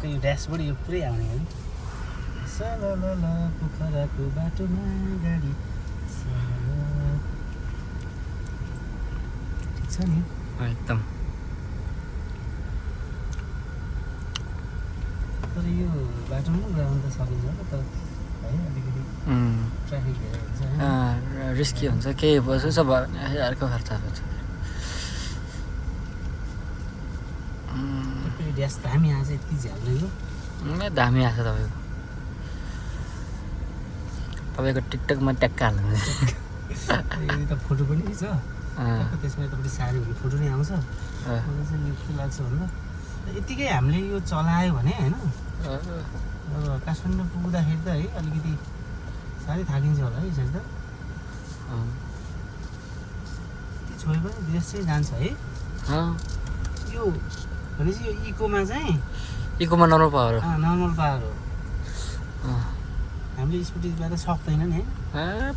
ठ्याक्कै यो ड्यासबोर्ड यो पुरै आउने हो नि सलल पोखराको बाटोमा गाडी ठिक छ नि एकदम तर यो बाटोमा गराउनु त सकिन्छ त तर है अलिकति ट्राफिक धेरै हुन्छ रिस्की हुन्छ केही उसो भयो भने अर्को खर्च हुन्छ ड्यास दामी आएछ यति झ्याल्दै हो दामी आएको छ तपाईँको टिकटकमा ट्याक्का हाल्नु त फोटो पनि छ त्यसमा यतापट्टि सारी हुने फोटो नै आउँछ मलाई चाहिँ यो के लाग्छ भन्दा यतिकै हामीले यो चलायो भने होइन अब काठमाडौँ पुग्दाखेरि त है अलिकति साह्रै थाकिन्छ होला है यसरी त छोए पनि देश चाहिँ जान्छ है यो भनेपछि यो इकोमा चाहिँ इकोमा नर्मल पावर नर्मल पावर हो हामीले स्कुटीबाट सक्दैन नि है